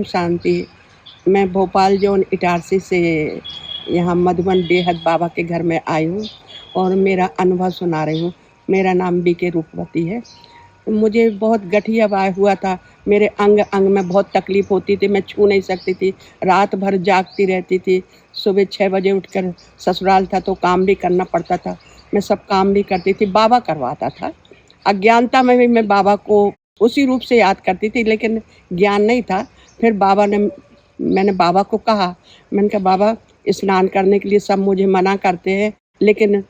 ओम शांति। मैं भोपाल जोन इटारसी से यहाँ मधुबन बेहद बाबा के घर में आई हूँ और मेरा अनुभव सुना रही हूँ। मेरा नाम बीके रूपवती है। मुझे बहुत गठिया वाय हुआ था। मेरे अंग में बहुत तकलीफ़ होती थी, मैं छू नहीं सकती थी, रात भर जागती रहती थी। सुबह 6 बजे उठकर ससुराल था तो काम भी करना पड़ता था। मैं सब काम भी करती थी, बाबा करवाता था। अज्ञानता में भी मैं बाबा को उसी रूप से याद करती थी, लेकिन ज्ञान नहीं था। फिर मैंने बाबा को कहा, मैंने कहा बाबा स्नान करने के लिए सब मुझे मना करते हैं, लेकिन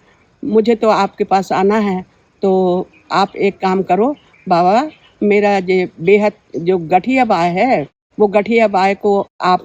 मुझे तो आपके पास आना है, तो आप एक काम करो बाबा, मेरा ये बेहद जो गठिया बाय है, वो गठिया बाय को आप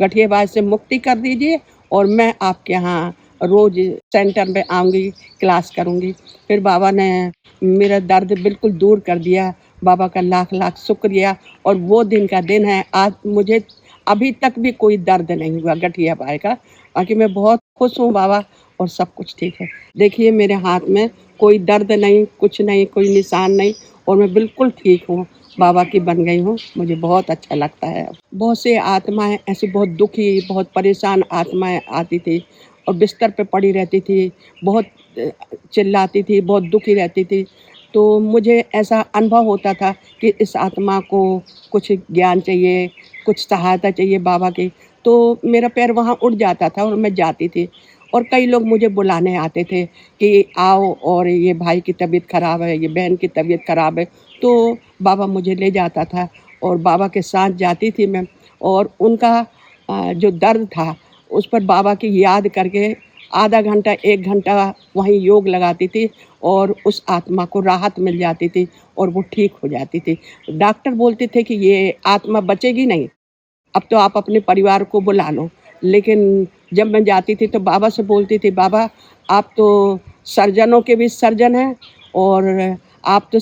गठिया बाय से मुक्ति कर दीजिए और मैं आपके यहाँ रोज़ सेंटर में आऊँगी, क्लास करूँगी। फिर बाबा ने मेरा दर्द बिल्कुल दूर कर दिया। बाबा का लाख-लाख शुक्रिया। और वो दिन का दिन है, आज मुझे अभी तक भी कोई दर्द नहीं हुआ गठिया बाय का। बाकी मैं बहुत खुश हूँ बाबा और सब कुछ ठीक है। देखिए मेरे हाथ में कोई दर्द नहीं, कुछ नहीं, कोई निशान नहीं और मैं बिल्कुल ठीक हूँ, बाबा की बन गई हूँ। मुझे बहुत अच्छा लगता है अब। बहुत से आत्माएँ ऐसी बहुत दुखी, बहुत परेशान आत्माएँ आती थी और बिस्तर पे पड़ी रहती थी, बहुत चिल्लाती थी, बहुत दुखी रहती थी। तो मुझे ऐसा अनुभव होता था कि इस आत्मा को कुछ ज्ञान चाहिए, कुछ सहायता चाहिए बाबा की, तो मेरा पैर वहाँ उठ जाता था और मैं जाती थी। और कई लोग मुझे बुलाने आते थे कि आओ और ये भाई की तबीयत ख़राब है, ये बहन की तबीयत ख़राब है, तो बाबा मुझे ले जाता था और बाबा के साथ जाती थी मैं और उनका जो दर्द था, उस पर बाबा की याद करके आधा घंटा, 1 घंटा वहीं योग लगाती थी और उस आत्मा को राहत मिल जाती थी और वो ठीक हो जाती थी। डॉक्टर बोलते थे कि ये आत्मा बचेगी नहीं, अब तो आप अपने परिवार को बुला लो। लेकिन जब मैं जाती थी तो बाबा से बोलती थी, बाबा आप तो सर्जनों के भी सर्जन हैं और आप तो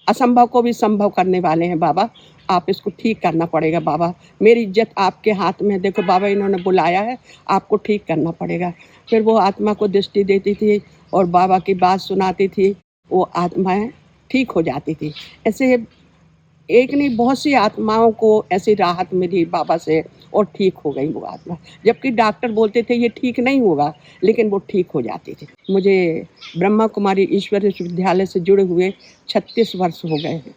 असंभव को भी संभव करने वाले हैं बाबा, आप इसको ठीक करना पड़ेगा बाबा। मेरी इज़्ज़त आपके हाथ में है, देखो बाबा इन्होंने बुलाया है, आपको ठीक करना पड़ेगा। फिर वो आत्मा को दृष्टि देती थी और बाबा की बात सुनाती थी, वो आत्माएँ ठीक हो जाती थी। ऐसे एक नहीं बहुत सी आत्माओं को ऐसी राहत मिली बाबा से और ठीक हो गई वो आत्मा। जबकि डॉक्टर बोलते थे ये ठीक नहीं होगा, लेकिन वो ठीक हो जाती थी। मुझे ब्रह्मा कुमारी ईश्वर विश्वविद्यालय से जुड़े हुए 36 वर्ष हो गए हैं।